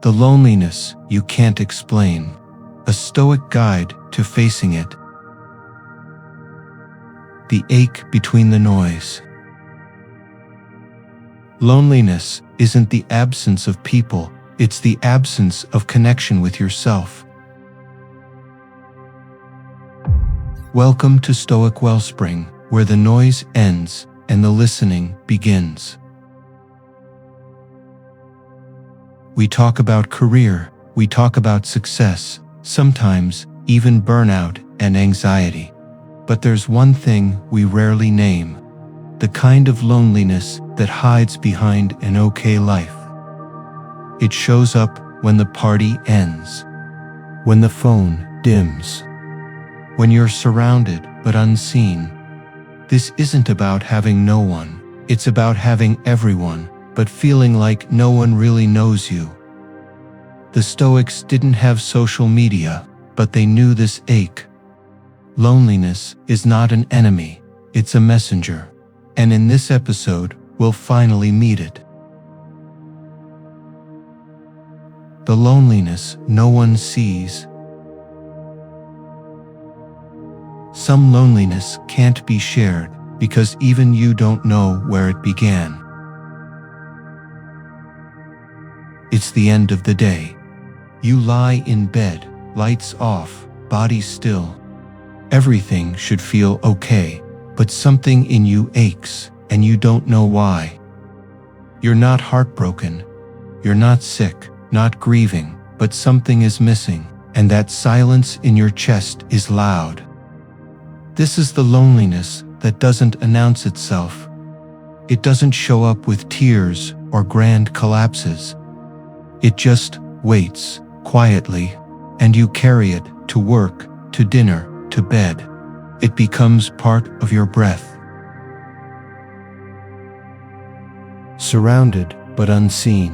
The loneliness you can't explain. A Stoic guide to facing it. The ache between the noise. Loneliness isn't the absence of people, it's the absence of connection with yourself. Welcome to Stoic-Wellspring, where the noise ends and the listening begins. We talk about career, we talk about success, sometimes even burnout and anxiety. But there's one thing we rarely name: the kind of loneliness that hides behind an okay life. It shows up when the party ends, when the phone dims, when you're surrounded but unseen. This isn't about having no one, it's about having everyone, but feeling like no one really knows you. The Stoics didn't have social media, but they knew this ache. Loneliness is not an enemy, it's a messenger. And in this episode, we'll finally meet it. The loneliness no one sees. Some loneliness can't be shared because even you don't know where it began. It's the end of the day. You lie in bed, lights off, body still. Everything should feel okay, but something in you aches, and you don't know why. You're not heartbroken, you're not sick, not grieving, but something is missing, and that silence in your chest is loud. This is the loneliness that doesn't announce itself. It doesn't show up with tears or grand collapses. It just waits quietly, and you carry it to work, to dinner, to bed. It becomes part of your breath. Surrounded but unseen.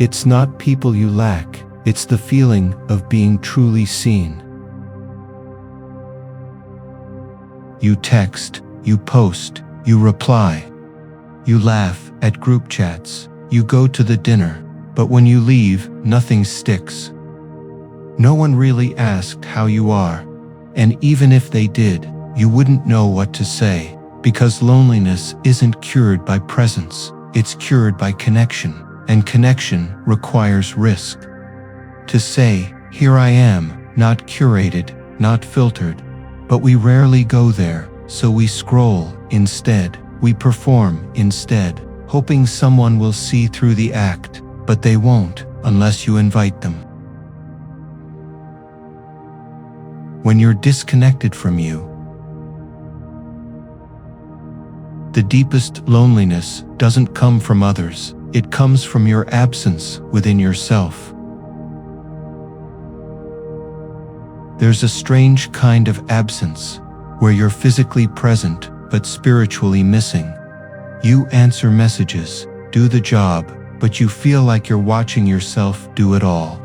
It's not people you lack, it's the feeling of being truly seen. You text, you post, you reply. You laugh at group chats, you go to the dinner, but when you leave, nothing sticks. No one really asked how you are, and even if they did, you wouldn't know what to say, because loneliness isn't cured by presence, it's cured by connection, and connection requires risk. To say, "Here I am," not curated, not filtered, but we rarely go there, so we scroll instead, we perform instead, hoping someone will see through the act, but they won't unless you invite them. When you're disconnected from you, the deepest loneliness doesn't come from others, it comes from your absence within yourself. There's a strange kind of absence, where you're physically present but spiritually missing. You answer messages, do the job, but you feel like you're watching yourself do it all.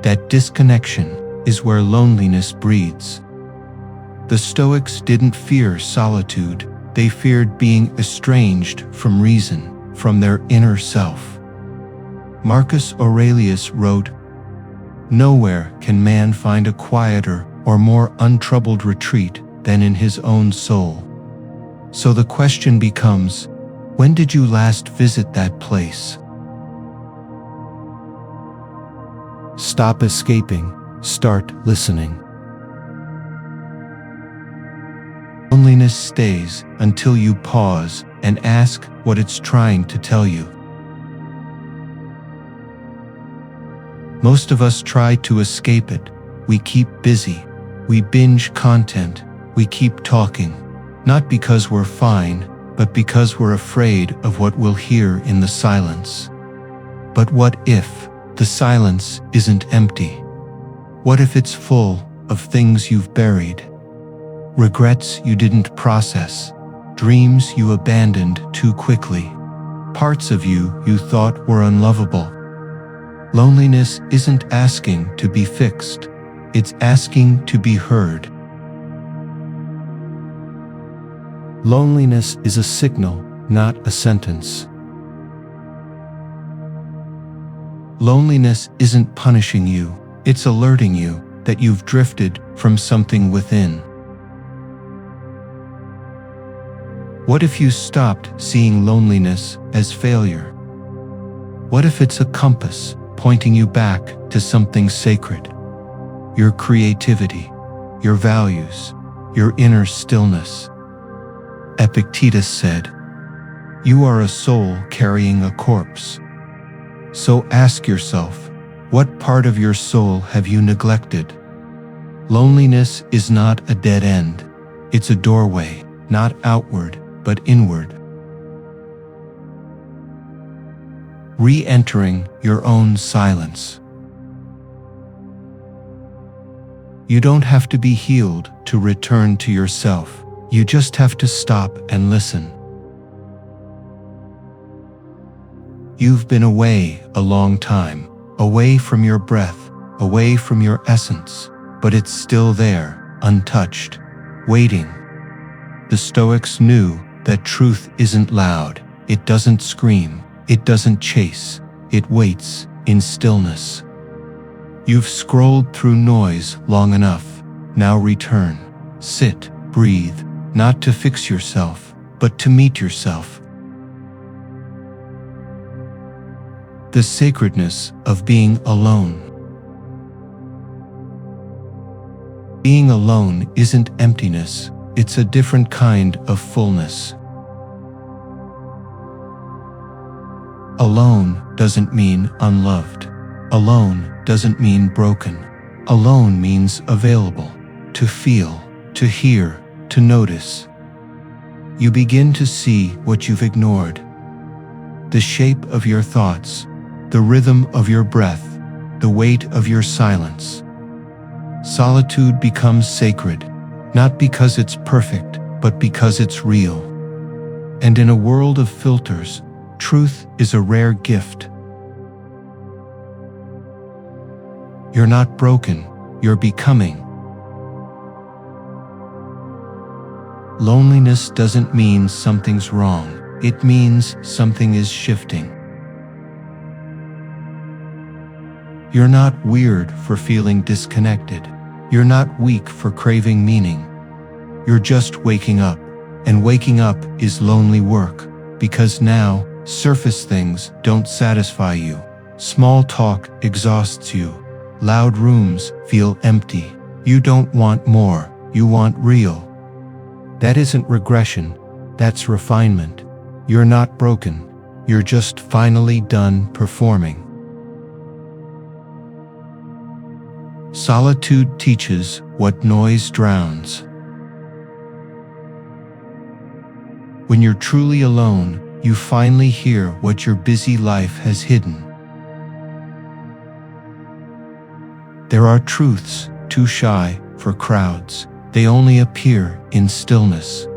That disconnection is where loneliness breeds. The Stoics didn't fear solitude, they feared being estranged from reason, from their inner self. Marcus Aurelius wrote, "Nowhere can man find a quieter or more untroubled retreat than in his own soul." So the question becomes, when did you last visit that place? Stop escaping, start listening. Loneliness stays until you pause and ask what it's trying to tell you. Most of us try to escape it. We keep busy, we binge content, we keep talking, not because we're fine, but because we're afraid of what we'll hear in the silence. But what if the silence isn't empty? What if it's full of things you've buried? Regrets you didn't process, dreams you abandoned too quickly, parts of you thought were unlovable. Loneliness isn't asking to be fixed, it's asking to be heard. Loneliness is a signal, not a sentence. Loneliness isn't punishing you, it's alerting you that you've drifted from something within. What if you stopped seeing loneliness as failure? What if it's a compass pointing you back to something sacred? Your creativity, your values, your inner stillness. Epictetus said, "You are a soul carrying a corpse." So ask yourself, what part of your soul have you neglected? Loneliness is not a dead end. It's a doorway, not outward, but inward. Re-entering your own silence. You don't have to be healed to return to yourself. You just have to stop and listen. You've been away a long time, away from your breath, away from your essence, but it's still there, untouched, waiting. The Stoics knew that truth isn't loud, it doesn't scream, it doesn't chase, it waits in stillness. You've scrolled through noise long enough, now return, sit, breathe, not to fix yourself, but to meet yourself. The sacredness of being alone. Being alone isn't emptiness, it's a different kind of fullness. Alone doesn't mean unloved. Alone doesn't mean broken. Alone means available, to feel, to hear, to notice. You begin to see what you've ignored. The shape of your thoughts, the rhythm of your breath, the weight of your silence. Solitude becomes sacred, not because it's perfect, but because it's real. And in a world of filters, truth is a rare gift. You're not broken, you're becoming. Loneliness doesn't mean something's wrong, it means something is shifting. You're not weird for feeling disconnected. You're not weak for craving meaning. You're just waking up, and waking up is lonely work, because now, surface things don't satisfy you. Small talk exhausts you. Loud rooms feel empty. You don't want more, you want real. That isn't regression, that's refinement. You're not broken, you're just finally done performing. Solitude teaches what noise drowns. When you're truly alone, you finally hear what your busy life has hidden. There are truths too shy for crowds. They only appear in stillness.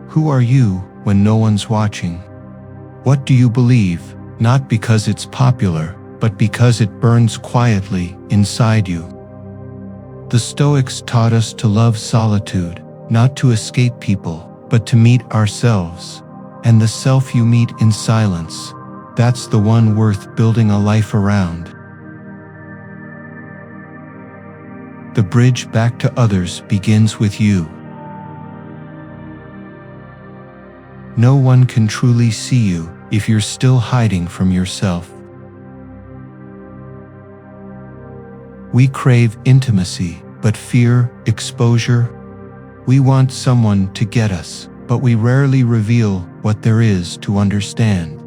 Who are you when no one's watching? What do you believe, not because it's popular, but because it burns quietly inside you? The Stoics taught us to love solitude, not to escape people, but to meet ourselves. And the self you meet in silence, that's the one worth building a life around. The bridge back to others begins with you. No one can truly see you if you're still hiding from yourself. We crave intimacy, but fear exposure. We want someone to get us, but we rarely reveal what there is to understand.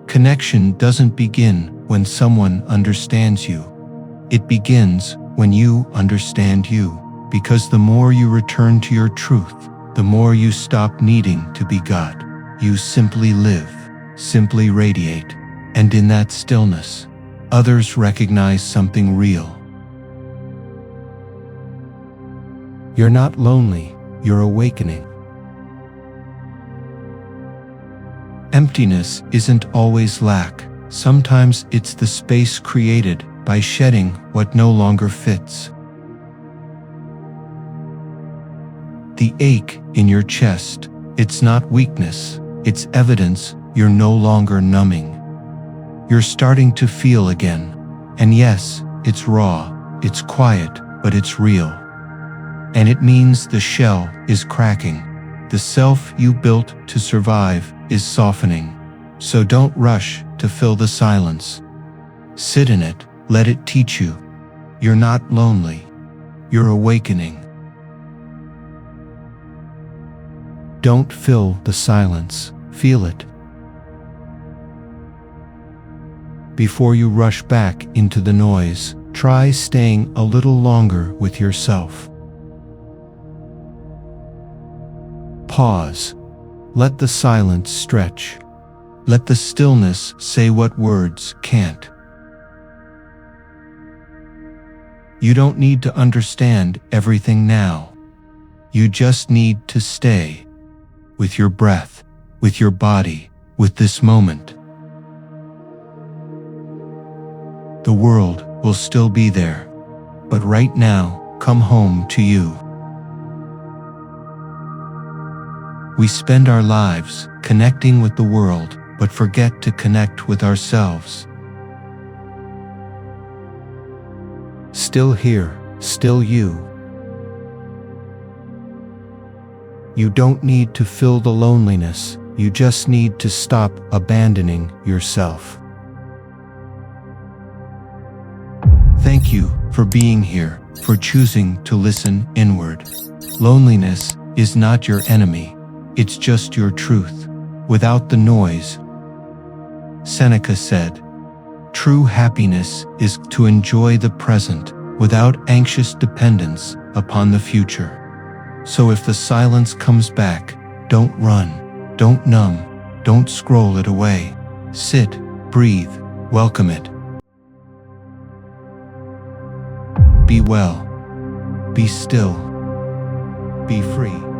Connection doesn't begin when someone understands you. It begins when you understand you, because the more you return to your truth, the more you stop needing to be got. You simply live, simply radiate, and in that stillness, others recognize something real. You're not lonely, you're awakening. Emptiness isn't always lack. Sometimes it's the space created by shedding what no longer fits. The ache in your chest, it's not weakness, it's evidence you're no longer numbing. You're starting to feel again. And yes, it's raw, it's quiet, but it's real. And it means the shell is cracking. The self you built to survive is softening. So don't rush to fill the silence. Sit in it, let it teach you. You're not lonely. You're awakening. Don't fill the silence, feel it. Before you rush back into the noise, try staying a little longer with yourself. Pause. Let the silence stretch. Let the stillness say what words can't. You don't need to understand everything now. You just need to stay. With your breath, with your body, with this moment. The world will still be there, but right now, come home to you. We spend our lives connecting with the world, but forget to connect with ourselves. Still here, still you. You don't need to fill the loneliness, you just need to stop abandoning yourself. Thank you for being here, for choosing to listen inward. Loneliness is not your enemy, it's just your truth, without the noise. Seneca said, "True happiness is to enjoy the present without anxious dependence upon the future." So if the silence comes back, don't run, don't numb, don't scroll it away. Sit, breathe, welcome it. Be well, be still, be free.